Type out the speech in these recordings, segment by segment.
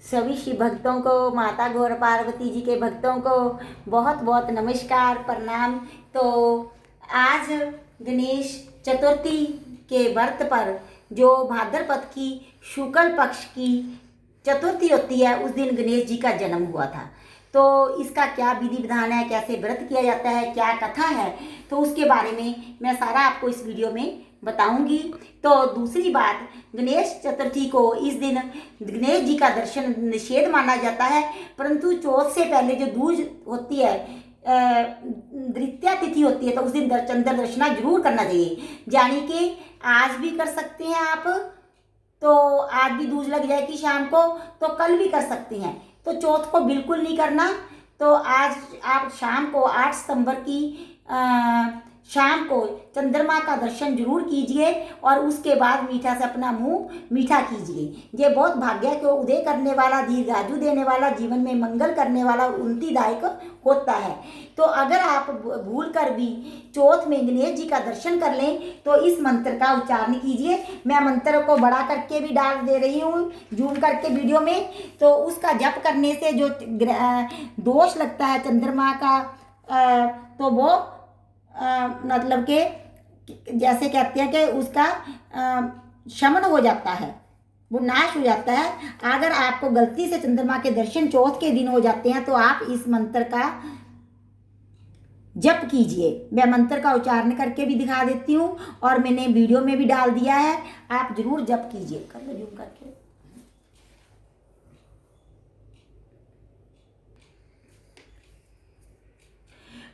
सभी शिव भक्तों को, माता गौर पार्वती जी के भक्तों को बहुत बहुत नमस्कार, प्रणाम। तो आज गणेश चतुर्थी के व्रत पर जो भाद्रपद की शुक्ल पक्ष की चतुर्थी होती है, उस दिन गणेश जी का जन्म हुआ था। तो इसका क्या विधि विधान है, कैसे व्रत किया जाता है, क्या कथा है, तो उसके बारे में मैं सारा आपको इस वीडियो में बताऊंगी। तो दूसरी बात, गणेश चतुर्थी को इस दिन गणेश जी का दर्शन निषेध माना जाता है, परंतु चौथ से पहले जो दूज होती है, द्वितीया तिथि होती है, तो उस दिन चंद्र दर्शना जरूर करना चाहिए। यानी कि आज भी कर सकते हैं आप, तो आज भी दूज लग जाएगी शाम को, तो कल भी कर सकते हैं। तो चौथ को बिल्कुल नहीं करना। तो आज आप शाम को 8 सितंबर की शाम को चंद्रमा का दर्शन जरूर कीजिए और उसके बाद मीठा से अपना मुंह मीठा कीजिए। ये बहुत भाग्य को उदय करने वाला, दीर्घायु देने वाला, जीवन में मंगल करने वाला और उन्नतिदायक होता है। तो अगर आप भूल कर भी चौथ में गणेश जी का दर्शन कर लें तो इस मंत्र का उच्चारण कीजिए। मैं मंत्र को बड़ा करके भी डाल दे रही हूँ जूम करके वीडियो में। तो उसका जप करने से जो दोष लगता है चंद्रमा का, तो वो मतलब कि जैसे कहते हैं कि उसका शमन हो जाता है, वो नाश हो जाता है। अगर आपको गलती से चंद्रमा के दर्शन चौथ के दिन हो जाते हैं तो आप इस मंत्र का जप कीजिए। मैं मंत्र का उच्चारण करके भी दिखा देती हूँ और मैंने वीडियो में भी डाल दिया है, आप जरूर जप कीजिए। कर लो जूम करके।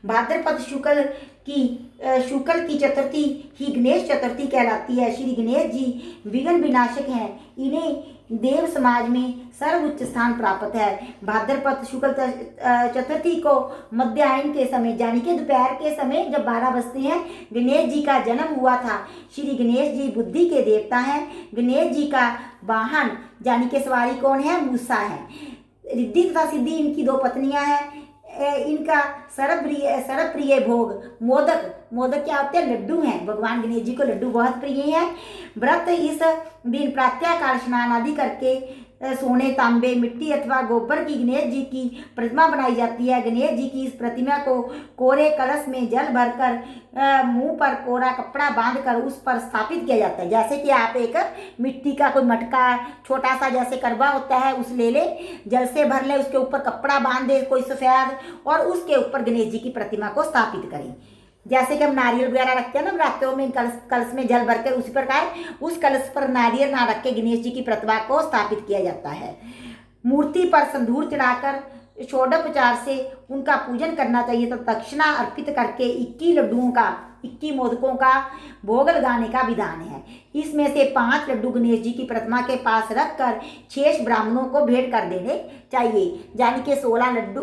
भाद्रपद शुक्ल की चतुर्थी ही गणेश चतुर्थी कहलाती है। श्री गणेश जी विघ्न विनाशक हैं, इन्हें देव समाज में सर्वोच्च स्थान प्राप्त है। भाद्रपद शुक्ल चतुर्थी को मध्याह्न के समय, यानी कि दोपहर के समय जब 12 बजते हैं, गणेश जी का जन्म हुआ था। श्री गणेश जी बुद्धि के देवता हैं। गणेश जी का वाहन यानी कि सवारी कौन है? मूसा है। रिद्धि तथा सिद्धि इनकी 2 पत्नियां हैं। इनका सर्वप्रिय भोग मोदक क्या होते हैं? लड्डू हैं। भगवान गणेश जी को लड्डू बहुत प्रिय हैं। व्रत इस दिन प्रातःकाल स्नान आदि करके सोने, तांबे, मिट्टी अथवा गोबर की गणेश जी की प्रतिमा बनाई जाती है। गणेश जी की इस प्रतिमा को कोरे कलश में जल भरकर मुंह पर कोरा कपड़ा बांधकर उस पर स्थापित किया जाता है। जैसे कि आप एक मिट्टी का कोई मटका छोटा सा जैसे करवा होता है, उस ले ले, जल से भर ले, उसके ऊपर कपड़ा बांध दे कोई सफेद, और उसके ऊपर गणेश जी की प्रतिमा को स्थापित करें। जैसे कि हम नारियल वगैरह रखते हैं ना रात्रों में, कलश में जल भरकर, उसी प्रकार उस कलश पर नारियल ना रख के गणेश जी की प्रतिमा को स्थापित किया जाता है। मूर्ति पर संधूर चढ़ाकर षोडोपचार से उनका पूजन करना चाहिए। तो दक्षिणा अर्पित करके 21 लड्डुओं का, 21 मोदकों का भोग लगाने का विधान है। इसमें से 5 लड्डू गणेश जी की प्रतिमा के पास रखकर 6 ब्राह्मणों को भेंट कर देने चाहिए। यानी कि 16 लड्डू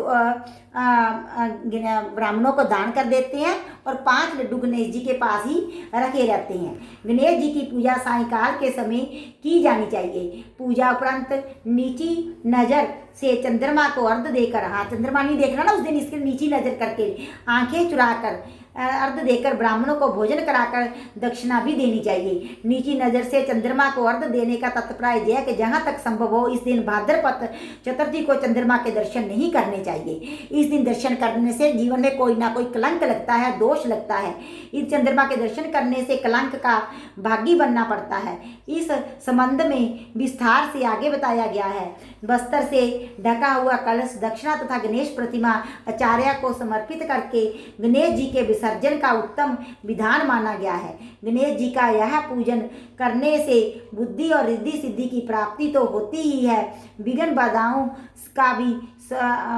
ब्राह्मणों को दान कर देते हैं और 5 लड्डू गणेश जी के पास ही रखे रहते हैं। गणेश जी की पूजा सायंकाल के समय की जानी चाहिए। पूजा उपरांत नीची नजर से चंद्रमा को अर्घ देकर, हाँ चंद्रमा नहीं देखना ना उस दिन, इसके नीची नजर करके आंखें चुराकर अर्घ देकर ब्राह्मणों को भोजन कराकर दक्षिणा भी देनी चाहिए। नीची नजर से चंद्रमा को अर्घ देने का तात्पर्य यह है कि जहाँ तक संभव हो इस दिन भाद्रपद चतुर्थी को चंद्रमा के दर्शन नहीं करने चाहिए। इस दिन दर्शन करने से जीवन में कोई ना कोई कलंक लगता है, दोष लगता है। इस चंद्रमा के दर्शन करने से कलंक का भागी बनना पड़ता है। इस संबंध में विस्तार से आगे बताया गया है। बस्तर से ढका हुआ कलश, दक्षिणा तथा गणेश प्रतिमा आचार्य को समर्पित करके गणेश जी के विसर्जन का उत्तम विधान माना गया है। गणेश जी का यह पूजन करने से बुद्धि और रिद्धि सिद्धि की प्राप्ति तो होती ही है, विघ्न बाधाओं का भी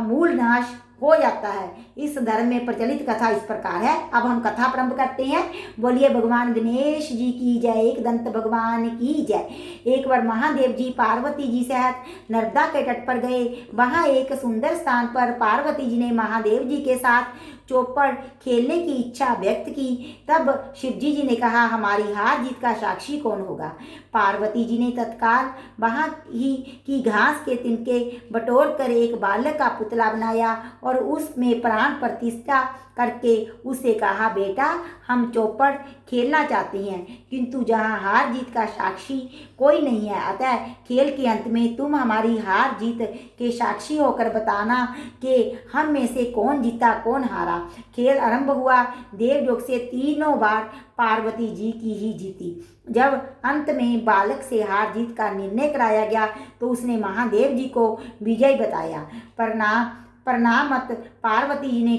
मूल नाश हो जाता है। इस धर्म में प्रचलित कथा इस प्रकार है। अब हम कथा प्रारंभ करते हैं। बोलिए भगवान गणेश जी की जय, एक दंत भगवान की जय। एक बार महादेव जी पार्वती जी सहित नर्मदा के तट पर गए। वहां एक सुंदर स्थान पर पार्वती जी ने महादेव जी के साथ चौपड़ खेलने की इच्छा व्यक्त की। तब शिवजी जी ने कहा, हमारी हार जीत का साक्षी कौन होगा? पार्वती जी ने तत्काल वहां ही की घास के तिनके बटोर कर एक बालक का पुतला बनाया और उसमें प्राण प्रतिष्ठा करके उससे कहा, बेटा हम चौपड़ खेलना चाहते हैं, किंतु जहाँ हार जीत का साक्षी कोई नहीं है, अतः खेल के अंत में तुम हमारी हार जीत के साक्षी होकर बताना कि हम में से कौन जीता कौन हारा। खेल आरंभ हुआ। देवयोग से तीनों बार पार्वती जी की ही जीती। जब अंत में बालक से हार जीत का निर्णय कराया गया तो उसने महादेव जी को विजय बताया। परिणामत पार्वती जी ने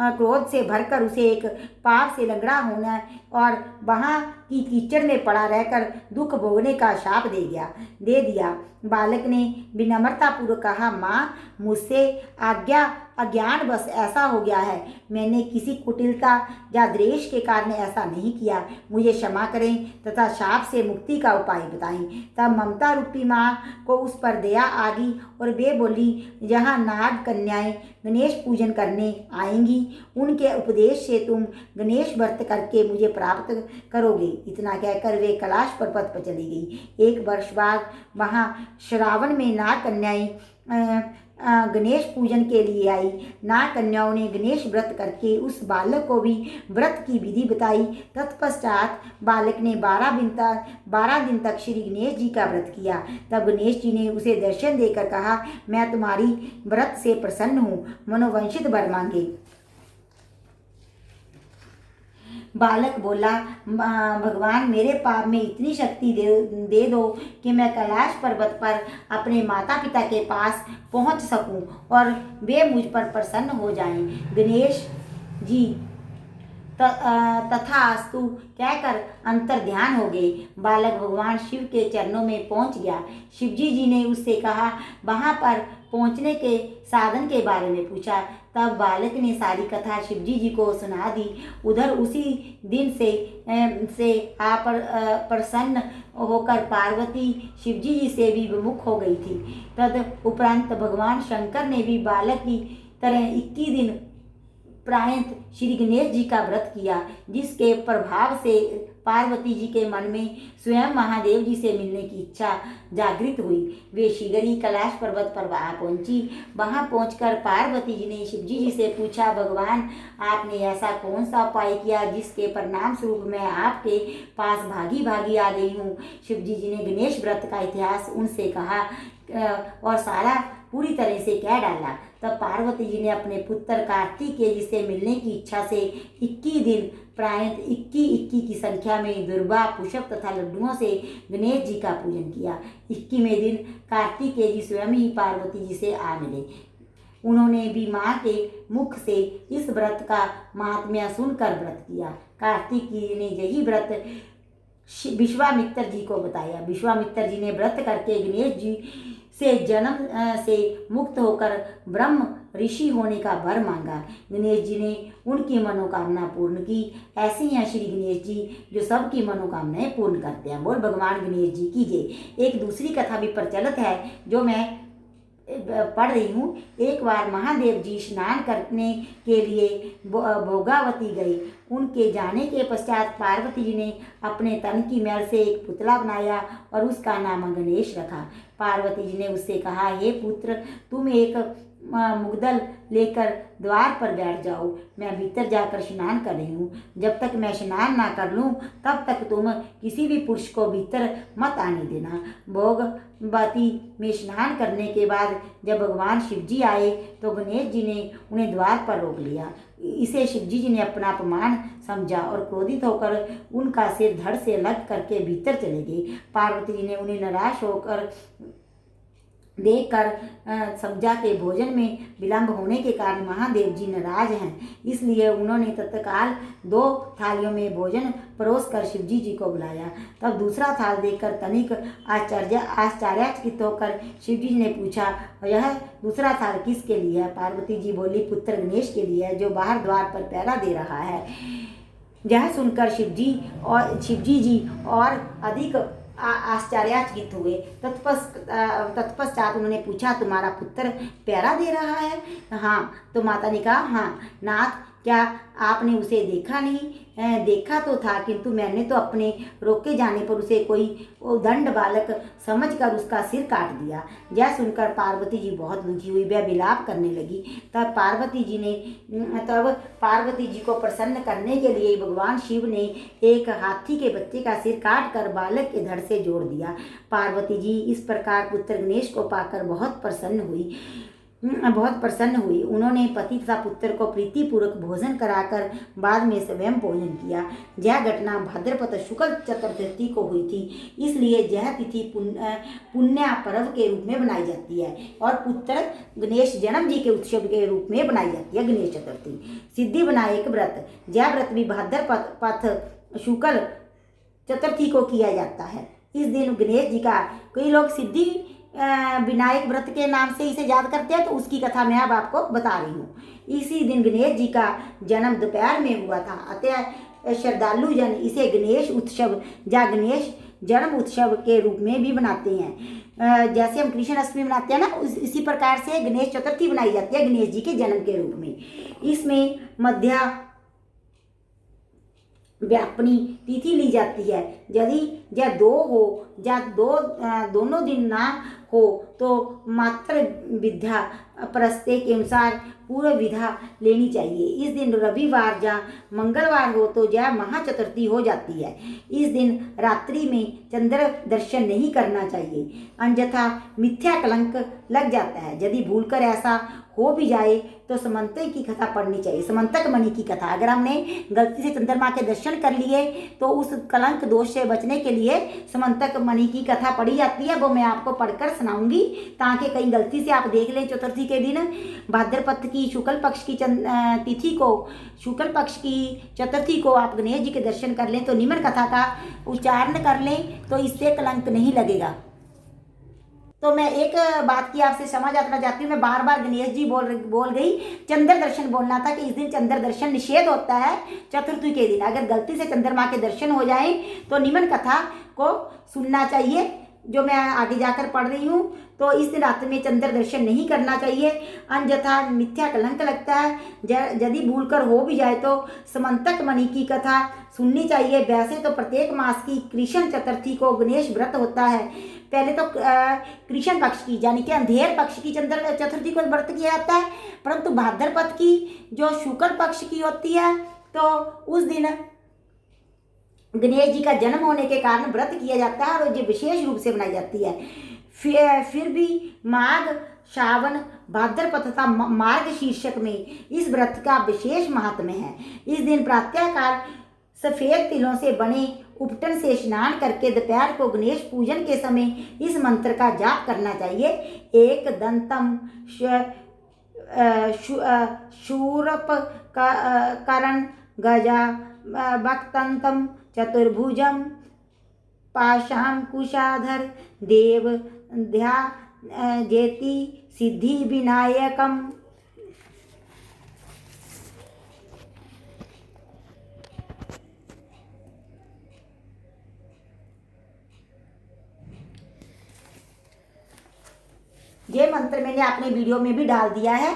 क्रोध से भरकर उसे एक पाप से लंगड़ा होना और वहाँ की कीचड़ में पड़ा रहकर दुख भोगने का शाप दे दिया। बालक ने विनम्रता पूर्वक कहा, माँ मुझसे अज्ञानवश ऐसा हो गया है, मैंने किसी कुटिलता या द्वेष के कारण ऐसा नहीं किया, मुझे क्षमा करें तथा शाप से मुक्ति का उपाय बताएं। तब ममता रूपी माँ को उस पर दया आ गई और वे बोली, जहाँ नाग कन्याएं गणेश पूजन करने आएंगी उनके उपदेश से तुम गणेश व्रत करके मुझे प्राप्त करोगे। इतना कहकर वे कैलाश पर्वत पर चली गई। एक वर्ष बाद वहाँ श्रावण में नाग कन्याएं गणेश पूजन के लिए आई। नाग कन्याओं ने गणेश व्रत करके उस बालक को भी व्रत की विधि बताई। तत्पश्चात बालक ने 12 दिन तक श्री गणेश जी का व्रत किया। तब गणेश जी ने उसे दर्शन देकर कहा, मैं तुम्हारी व्रत से प्रसन्न हूँ, मनोवांछित वर मांगे। बालक बोला, भगवान मेरे पाप में इतनी शक्ति दे दो कि मैं कैलाश पर्वत पर अपने माता पिता के पास पहुंच सकूं और वे मुझ पर प्रसन्न हो जाएं। गणेश जी तथास्तु कहकर अंतर ध्यान हो गए। बालक भगवान शिव के चरणों में पहुंच गया। शिवजी जी ने उससे कहा, वहां पर पहुंचने के साधन के बारे में पूछा। तब बालक ने सारी कथा शिवजी जी को सुना दी। उधर उसी दिन से आप प्रसन्न होकर पार्वती शिवजी जी से भी विमुख हो गई थी। तद उपरांत भगवान शंकर ने भी बालक की तरह 21 दिन प्रायत श्री गणेश जी का व्रत किया, जिसके प्रभाव से पार्वती जी के मन में स्वयं महादेव जी से मिलने की इच्छा जागृत हुई। वे शीघ्र ही कैलाश पर्वत पर वहाँ पहुंची। वहाँ पहुंचकर पार्वती जी ने शिवजी जी से पूछा, भगवान आपने ऐसा कौन सा उपाय किया जिसके परिणाम स्वरूप मैं आपके पास भागी भागी आ गई हूँ। शिवजी जी ने गणेश व्रत का इतिहास उनसे कहा और सारा पूरी तरह से कह डाला। तब पार्वती जी ने अपने पुत्र कार्तिकेय जी से मिलने की इच्छा से 21 दिन प्रायत 21 की संख्या में दुर्वा, पुष्प तथा लड्डुओं से गणेश जी का पूजन किया। 21वें दिन कार्तिकेय जी स्वयं ही पार्वती जी से आ मिले। उन्होंने भी माँ के मुख से इस व्रत का महात्म्य सुनकर व्रत किया। कार्तिकेय ने यही व्रत विश्वामित्र जी को बताया। विश्वामित्र जी ने व्रत करके गणेश जी से जन्म से मुक्त होकर ब्रह्म ऋषि होने का वर मांगा। गणेश जी ने उनकी मनोकामना पूर्ण की। ऐसे ही हैं श्री गणेश जी जो सबकी मनोकामनाएं पूर्ण करते हैं। बोल भगवान गणेश जी की जय। एक दूसरी कथा भी प्रचलित है जो मैं पढ़ रही हूँ। एक बार महादेव जी स्नान करने के लिए भोगावती गए। उनके जाने के पश्चात पार्वती जी ने अपने तन की मैल से एक पुतला बनाया और उसका नाम गणेश रखा। पार्वती जी ने उससे कहा, हे पुत्र, तुम एक मुग्दल लेकर द्वार पर बैठ जाओ, मैं भीतर जाकर स्नान कर रही हूँ। जब तक मैं स्नान ना कर लूँ तब तक तुम किसी भी पुरुष को भीतर मत आने देना। भोगवती में स्नान करने के बाद जब भगवान शिव जी आए तो गणेश जी ने उन्हें द्वार पर रोक लिया। इसे शिवजी जी ने अपना अपमान समझा और क्रोधित होकर उनका सिर धड़ से लग करके भीतर चले गए। पार्वती जी ने उन्हें निराश होकर देखकर समझा के भोजन में विलंब होने के कारण महादेव जी नाराज हैं, इसलिए उन्होंने तत्काल 2 थालियों में भोजन परोसकर शिवजी जी को बुलाया। तब दूसरा थाल देखकर तनिक आश्चर्यचकित होकर शिवजी जी ने पूछा, यह दूसरा थाल किसके लिए है? पार्वती जी बोली, पुत्र गणेश के लिए है जो बाहर द्वार पर पहरा दे रहा है। यह सुनकर शिवजी जी और अधिक आश्चर्यचकित हुए। तत्पश्चात उन्होंने पूछा, तुम्हारा पुत्र प्यारा दे रहा है? हाँ। तो माता ने कहा, हाँ नाथ, क्या आपने उसे देखा नहीं? देखा तो था, किंतु मैंने तो अपने रोके जाने पर उसे कोई दंड बालक समझकर उसका सिर काट दिया। यह सुनकर पार्वती जी बहुत दुखी हुई, वह विलाप करने लगी। तब पार्वती जी को प्रसन्न करने के लिए भगवान शिव ने एक हाथी के बच्चे का सिर काट कर बालक के धड़ से जोड़ दिया। पार्वती जी इस प्रकार पुत्र गणेश को पाकर बहुत प्रसन्न हुई। उन्होंने पति तथा पुत्र को प्रीतिपूर्वक भोजन कराकर बाद में स्वयं भोजन किया। यह घटना भाद्रपद शुक्ल चतुर्थी को हुई थी, इसलिए यह तिथि पुण्य पर्व के रूप में बनाई जाती है और पुत्र गणेश जन्म जी के उत्सव के रूप में बनाई जाती है गणेश चतुर्थी। सिद्धि विनायक व्रत, यह व्रत भी भाद्रपद शुक्ल चतुर्थी को किया जाता है। इस दिन गणेश जी का कई लोग सिद्धि विनायक व्रत के नाम से इसे याद करते हैं, तो उसकी कथा मैं अब आपको बता रही हूँ। इसी दिन गणेश जी का जन्म दोपहर में हुआ था, अतः श्रद्धालु जन इसे गणेश उत्सव या गणेश जन्म उत्सव के रूप में भी मनाते हैं। जैसे हम कृष्ण अष्टमी मनाते हैं ना, इसी प्रकार से गणेश चतुर्थी मनाई जाती है गणेश जी के जन्म के रूप में। इसमें मध्या व्यापनी तिथि ली जाती है। यदि यह दो हो या दोनों दिन ना हो तो मात्र विद्या प्रस्ते के अनुसार पूर्व विधा लेनी चाहिए। इस दिन रविवार या मंगलवार हो तो यह महाचतुर्थी हो जाती है। इस दिन रात्रि में चंद्र दर्शन नहीं करना चाहिए, अन्यथा मिथ्या कलंक लग जाता है। यदि भूलकर ऐसा हो भी जाए तो समंतक की कथा पढ़नी चाहिए। समंतक मणि की कथा, अगर हमने गलती से चंद्रमा के दर्शन कर लिए तो उस कलंक दोष से बचने के लिए समंतक मणि की कथा पढ़ी जाती है। वो मैं आपको पढ़कर सुनाऊंगी ताकि कहीं गलती से आप देख लें। चतुर्थी के दिन भाद्रपद की शुक्ल पक्ष की तिथि को, शुक्ल पक्ष की चतुर्थी को आप गणेश जी के दर्शन कर लें तो निम्न कथा का उच्चारण कर लें तो इससे कलंक नहीं लगेगा। तो मैं एक बात की आपसे क्षमा याचना चाहती हूँ, मैं बार बार गणेश जी बोल गई। चंद्र दर्शन बोलना था कि इस दिन चंद्र दर्शन निषेध होता है चतुर्थी के दिन। अगर गलती से चंद्रमा के दर्शन हो जाए तो निम्न कथा को सुनना चाहिए जो मैं आगे जाकर पढ़ रही हूँ। तो इस दिन रात में चंद्र दर्शन नहीं करना चाहिए, अन्यथा मिथ्या कलंक लगता है। यदि भूलकर हो भी जाए तो समंतक मणि की कथा सुननी चाहिए। वैसे तो प्रत्येक मास की कृष्ण चतुर्थी को गणेश व्रत होता है। पहले तो कृष्ण पक्ष की यानी कि अंधेर पक्ष की चंद्र चतुर्थी को व्रत किया जाता है, परंतु भाद्रपद की जो शुक्ल पक्ष की होती है तो उस दिन गणेश जी का जन्म होने के कारण व्रत किया जाता है और ये विशेष रूप से बनाई जाती है। फिर भी माघ, श्रावण, भाद्रपद तथा मार्ग शीर्षक में इस व्रत का विशेष महात्म्य है। इस दिन प्रातःकाल सफेद तिलों से बने उपटन से स्नान करके दोपहर को गणेश पूजन के समय इस मंत्र का जाप करना चाहिए। एक दंतम शूरप करण गजा भक्तंतम चतुर्भुजम पाशां कुशाधर देव ध्या जेति सिद्धि विनायकम। ये मंत्र मैंने अपने वीडियो में भी डाल दिया है,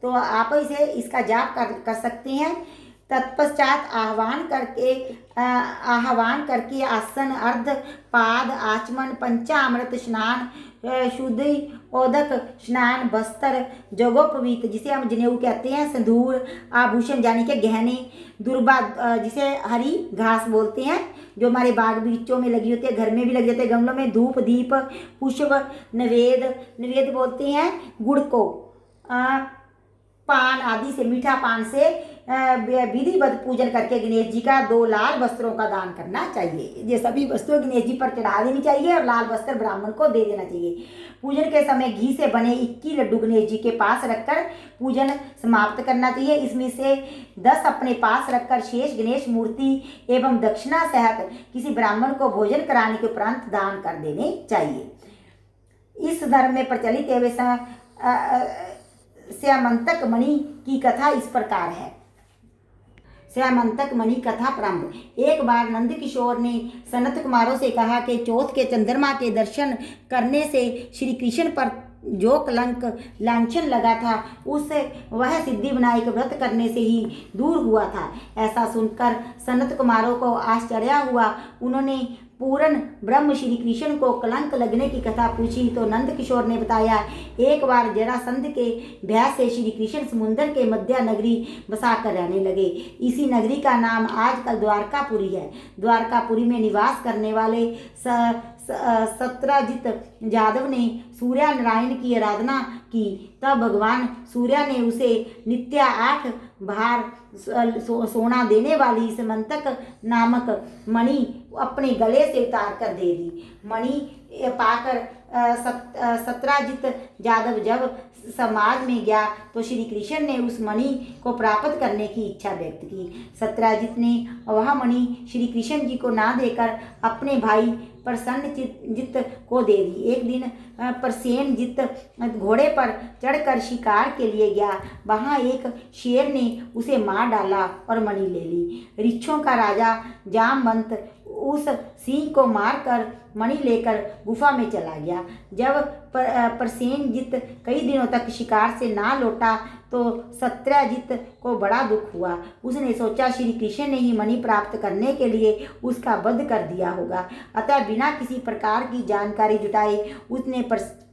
तो आप इसे इसका जाप कर सकते हैं। तत्पश्चात आह्वान करके आसन, अर्ध पाद आचमन, पंचामृत स्नान, शुद्धि ओदक स्नान, बस्तर, जगोपवीत जिसे हम जनेऊ कहते हैं, सिंदूर, आभूषण यानी कि गहने, दुर्बा जिसे हरी घास बोलते हैं जो हमारे बाग बगीचों में लगी होती है, घर में भी लग जाते हैं गमलों में, धूप दीप पुष्प, नवेद बोलते हैं गुड़ को, पान आदि से, मीठा पान से विधिवत पूजन करके गणेश जी का 2 लाल वस्त्रों का दान करना चाहिए। ये सभी वस्तुएं गणेश जी पर चढ़ा देनी चाहिए और लाल वस्त्र ब्राह्मण को दे देना चाहिए। पूजन के समय घी से बने 21 लड्डू गणेश जी के पास रखकर पूजन समाप्त करना चाहिए। इसमें से 10 अपने पास रखकर शेष गणेश मूर्ति एवं दक्षिणा सहित किसी ब्राह्मण को भोजन कराने के उपरांत दान कर देने चाहिए। इस धर्म में प्रचलित एवं श्यामंतक मणि की कथा इस प्रकार है। श्यामंतक मणि कथा प्रारंभ। एक बार नंद किशोर ने सनत कुमारों से कहा कि चौथ के चंद्रमा के दर्शन करने से श्री कृष्ण पर जो कलंक लांछन लगा था उससे वह सिद्धि विनायक व्रत करने से ही दूर हुआ था। ऐसा सुनकर सनत कुमारों को आश्चर्य हुआ। उन्होंने पूर्ण ब्रह्म श्री कृष्ण को कलंक लगने की कथा पूछी तो नंद किशोर ने बताया, एक बार जरासंध के भय से श्री कृष्ण समुद्र के मध्य नगरी बसाकर रहने लगे। इसी नगरी का नाम आजकल द्वारकापुरी है। द्वारकापुरी में निवास करने वाले सत्राजित यादव ने सूर्य नारायण की आराधना की। तब भगवान सूर्य ने उसे नित्य 8 भार सोना देने वाली समंतक नामक मणि अपने गले से उतार कर दे दी। मणि पाकर सत्राजित यादव जब समाज में गया तो श्री कृष्ण ने उस मणि को प्राप्त करने की इच्छा व्यक्त की। सत्राजित ने वह मणि श्री कृष्ण जी को ना देकर अपने भाई प्रसन्नजित को दे दी। एक दिन प्रसेनजित घोड़े पर चढ़कर शिकार के लिए गया। वहां एक शेर ने उसे मार डाला और मणि ले ली। ऋक्षों का राजा जामवंत उस सिंह को मारकर मणि लेकर गुफा में चला गया। जब प्रसेनजित कई दिनों तक शिकार से ना लौटा तो सत्राजित को बड़ा दुख हुआ। उसने सोचा श्री कृष्ण ने ही मणि प्राप्त करने के लिए उसका वध कर दिया होगा। अतः बिना किसी प्रकार की जानकारी जुटाए उसने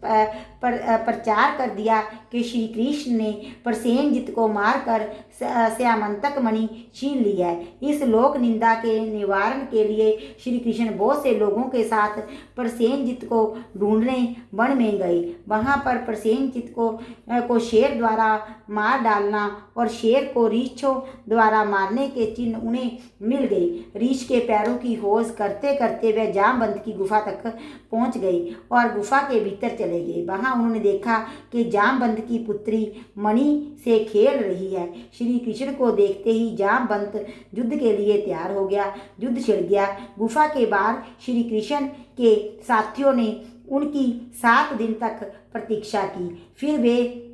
प्रचार कर दिया कि श्री कृष्ण ने प्रसेनजित को मारकर श्यामंतक मणि छीन ली है। इस लोक निंदा के निवारण के लिए श्री कृष्ण बहुत से लोगों के साथ प्रसेनजित को ढूंढने वन में गए। वहां पर प्रसेनजित को शेर द्वारा मार डालना और शेर को रीछों द्वारा मारने के चिन्ह उन्हें मिल गए। रीछ के पैरों की खोज करते करते वे जामवंत की गुफा तक पहुंच गए और गुफा के भीतर चले गए। वहां उन्होंने देखा कि जामवंत की पुत्री मणि से खेल रही है। श्री कृष्ण को देखते ही जामवंत युद्ध के लिए तैयार हो गया। युद्ध छिड़ गया। गुफा के बाहर श्री कृष्ण के साथियों ने उनकी 7 दिन तक प्रतीक्षा की। फिर वे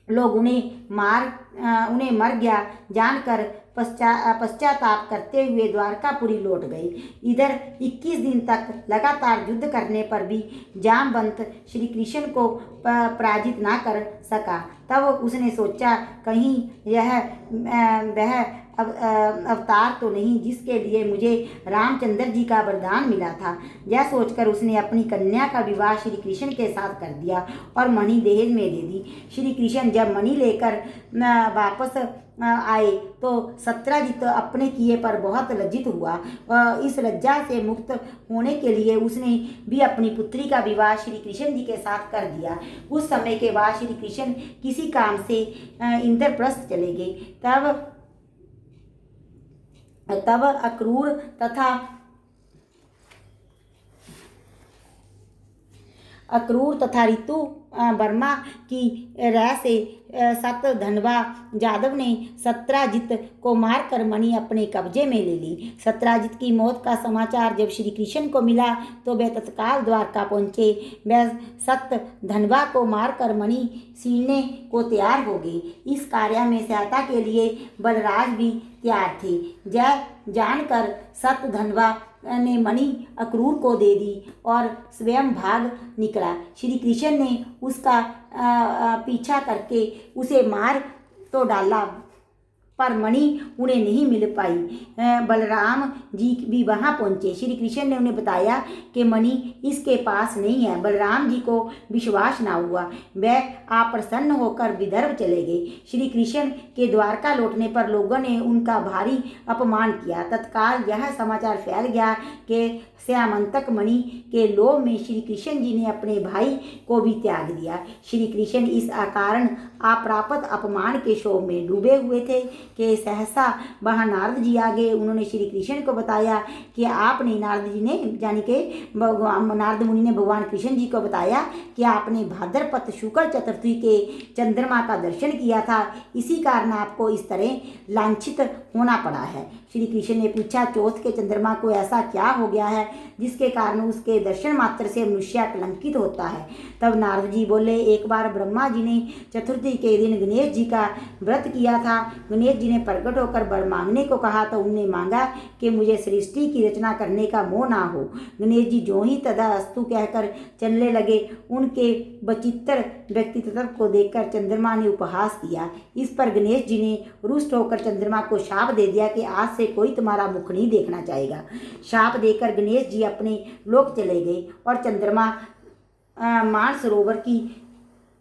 लोग उन्हें मर गया जानकर पश्चाताप करते हुए द्वारकापुरी लौट गए। इधर 21 दिन तक लगातार युद्ध करने पर भी जामवंत श्री कृष्ण को पराजित ना कर सका। तब उसने सोचा कहीं वह अवतार तो नहीं जिसके लिए मुझे रामचंद्र जी का वरदान मिला था। यह सोचकर उसने अपनी कन्या का विवाह श्री कृष्ण के साथ कर दिया और मणि दहेज में दे दी। श्री कृष्ण जब मणि लेकर वापस आए तो सत्राजित अपने किए पर बहुत लज्जित हुआ। इस लज्जा से मुक्त होने के लिए उसने भी अपनी पुत्री का विवाह श्री कृष्ण जी के साथ कर दिया। उस समय के बाद श्री कृष्ण किसी काम से इंद्रप्रस्थ चले गए। तब अक्रूर तथा ऋतु वर्मा की राय से सतधनवा यादव ने सत्राजित को मारकर मणि अपने कब्जे में ले ली। सत्राजित की मौत का समाचार जब श्री कृष्ण को मिला तो वे तत्काल द्वारका पहुँचे। वे सतधनवा को मारकर मणि छीनने को तैयार हो गए। इस कार्य में सहायता के लिए बलराज भी तैयार थे। यह जानकर सतधनवा ने मणि अक्रूर को दे दी और स्वयं भाग निकला। श्री कृष्ण ने उसका पीछा करके उसे मार तो डाला पर मणि उन्हें नहीं मिल पाई। बलराम जी भी वहां पहुंचे। श्री कृष्ण ने उन्हें बताया कि मणि इसके पास नहीं है। बलराम जी को विश्वास ना हुआ। वह अप्रसन्न होकर विदर्भ चले गए। श्री कृष्ण के द्वारका लौटने पर लोगों ने उनका भारी अपमान किया। तत्काल यह समाचार फैल गया कि श्यामंतक मणि के लोभ में श्री कृष्ण जी ने अपने भाई को भी त्याग दिया। श्री कृष्ण इस कारण अप्राप्त अपमान के शोक में डूबे हुए थे कि सहसा वहाँ नारद जी आ गए। उन्होंने श्री कृष्ण को बताया कि आपने नारद मुनि ने भगवान कृष्ण जी को बताया कि आपने भाद्रपद शुक्ल चतुर्थी के चंद्रमा का दर्शन किया था, इसी कारण आपको इस तरह लांछित होना पड़ा है। श्री कृष्ण ने पूछा, चौथ के चंद्रमा को ऐसा क्या हो गया है जिसके कारण उसके दर्शन मात्र से मनुष्य कलंकित होता है। तब नारद जी बोले, एक बार ब्रह्मा जी ने चतुर्थी के दिन गणेश जी का व्रत किया था। गणेश जी ने प्रकट होकर वर मांगने को कहा तो उनने मांगा कि मुझे सृष्टि की रचना करने का मोह ना हो। गणेश जी जो ही तथास्तु कहकर चलने लगे, उनके विचित्र व्यक्तित्व को देखकर चंद्रमा ने उपहास किया। इस पर गणेश जी ने रुष्ट होकर चंद्रमा को शाप दे दिया कि आज से कोई तुम्हारा मुख नहीं देखना चाहेगा। शाप देकर गणेश जी अपने लोक चले गए और चंद्रमा मानसरोवर की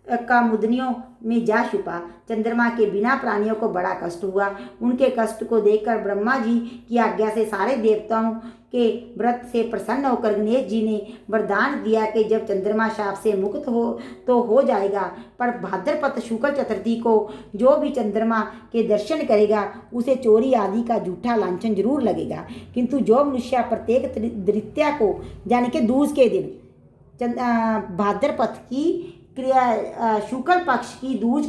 का मुदनियों में जा छुपा। चंद्रमा के बिना प्राणियों को बड़ा कष्ट हुआ। उनके कष्ट को देखकर ब्रह्मा जी की आज्ञा से सारे देवताओं के व्रत से प्रसन्न होकर गणेश जी ने वरदान दिया कि जब चंद्रमा शाप से मुक्त हो तो हो जाएगा, पर भाद्रपद शुक्ल चतुर्थी को जो भी चंद्रमा के दर्शन करेगा उसे चोरी आदि का झूठा लांछन जरूर लगेगा। किंतु जो मनुष्य प्रत्येक द्वितीया को यानी कि दूज के दिन भाद्रपद की क्रिया शुक्ल पक्ष की दूज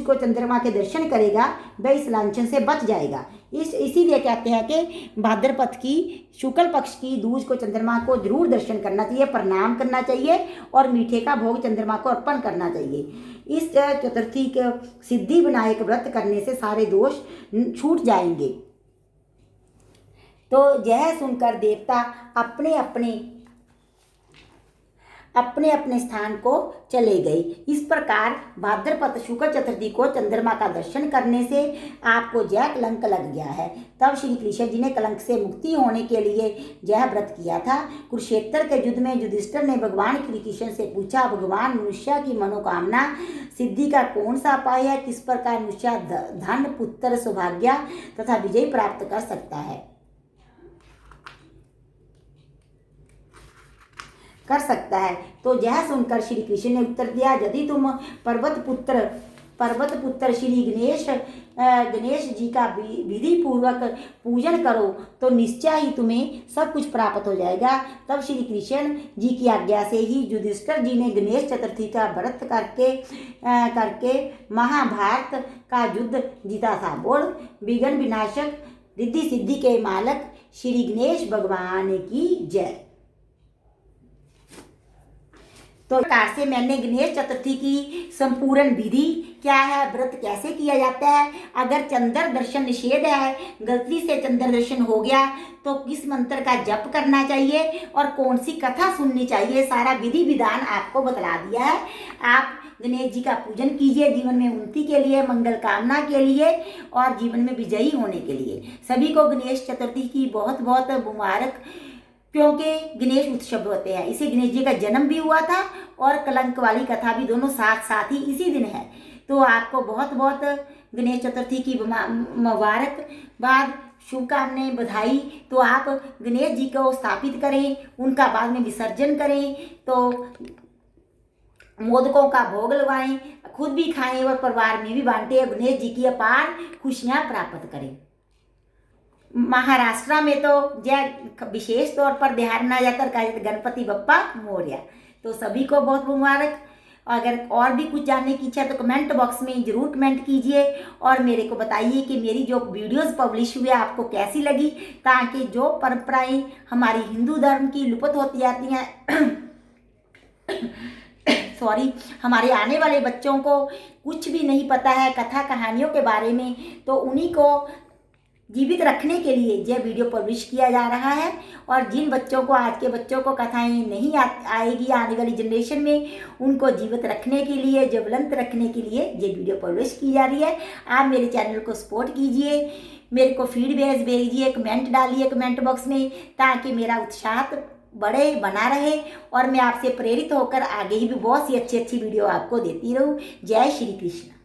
को चंद्रमा के दर्शन करेगा वह इस लांछन से बच जाएगा। इसीलिए कहते हैं कि भाद्रपद की शुक्ल पक्ष की दूज को चंद्रमा को जरूर दर्शन करना चाहिए, प्रणाम करना चाहिए और मीठे का भोग चंद्रमा को अर्पण करना चाहिए। इस चतुर्थी के सिद्धि विनायक व्रत करने से सारे दोष छूट जाएंगे। तो यह सुनकर देवता अपने अपने स्थान को चले गए। इस प्रकार भाद्रपद शुक्ल चतुर्थी को चंद्रमा का दर्शन करने से आपको यह कलंक लग गया है। तब श्री कृष्ण जी ने कलंक से मुक्ति होने के लिए यह व्रत किया था। कुरुक्षेत्र के युद्ध में युधिष्ठिर ने भगवान श्री कृष्ण से पूछा, भगवान मनुष्य की मनोकामना सिद्धि का कौन सा उपाय है? किस प्रकार मनुष्य धन, पुत्र, सौभाग्य तथा विजय प्राप्त कर सकता है? तो यह सुनकर श्री कृष्ण ने उत्तर दिया, यदि तुम पर्वत पुत्र श्री गणेश जी का विधि पूर्वक पूजन करो तो निश्चय ही तुम्हें सब कुछ प्राप्त हो जाएगा। तब श्री कृष्ण जी की आज्ञा से ही युधिष्ठिर जी ने गणेश चतुर्थी का व्रत करके महाभारत का युद्ध जीता था। बोल विघ्न विनाशक रिद्धि सिद्धि के मालक श्री गणेश भगवान की जय। तो प्रकार से मैंने गणेश चतुर्थी की संपूर्ण विधि क्या है, व्रत कैसे किया जाता है, अगर चंद्र दर्शन निषेध है, गलती से चंद्र दर्शन हो गया तो किस मंत्र का जप करना चाहिए और कौन सी कथा सुननी चाहिए, सारा विधि विधान आपको बतला दिया है। आप गणेश जी का पूजन कीजिए जीवन में उन्नति के लिए, मंगल कामना के लिए और जीवन में विजयी होने के लिए। सभी को गणेश चतुर्थी की बहुत बहुत मुबारक, क्योंकि गणेश उत्सव होते हैं। इसे गणेश जी का जन्म भी हुआ था और कलंक वाली कथा भी दोनों साथ साथ ही इसी दिन है। तो आपको बहुत बहुत गणेश चतुर्थी की मुबारकबाद, शुभकामनाएं, बधाई। तो आप गणेश जी को स्थापित करें, उनका बाद में विसर्जन करें, तो मोदकों का भोग लगाएं, खुद भी खाएं और परिवार में भी बांटें, गणेश जी की अपार खुशियाँ प्राप्त करें। महाराष्ट्र में तो यह विशेष तौर पर बिहार में जाकर कहा जाता है गणपति बप्पा मोरया। तो सभी को बहुत मुबारक। अगर और भी कुछ जानने की इच्छा तो कमेंट बॉक्स में ज़रूर कमेंट कीजिए और मेरे को बताइए कि मेरी जो वीडियोस पब्लिश हुई आपको कैसी लगी, ताकि जो परंपराएं हमारी हिंदू धर्म की लुप्त होती जाती हैं हमारे आने वाले बच्चों को कुछ भी नहीं पता है कथा कहानियों के बारे में, तो उन्हीं को जीवित रखने के लिए यह वीडियो पब्लिश किया जा रहा है। और जिन बच्चों को, आज के बच्चों को कथाएं नहीं आएगी आने वाली जनरेशन में, उनको जीवित रखने के लिए, ज्वलंत रखने के लिए ये वीडियो पब्लिश की जा रही है। आप मेरे चैनल को सपोर्ट कीजिए, मेरे को फीडबैक भेजिए, कमेंट डालिए कमेंट बॉक्स में, ताकि मेरा उत्साह बढ़े, बना रहे और मैं आपसे प्रेरित होकर आगे भी बहुत सी अच्छी वीडियो आपको देती रहूँ। जय श्री कृष्ण।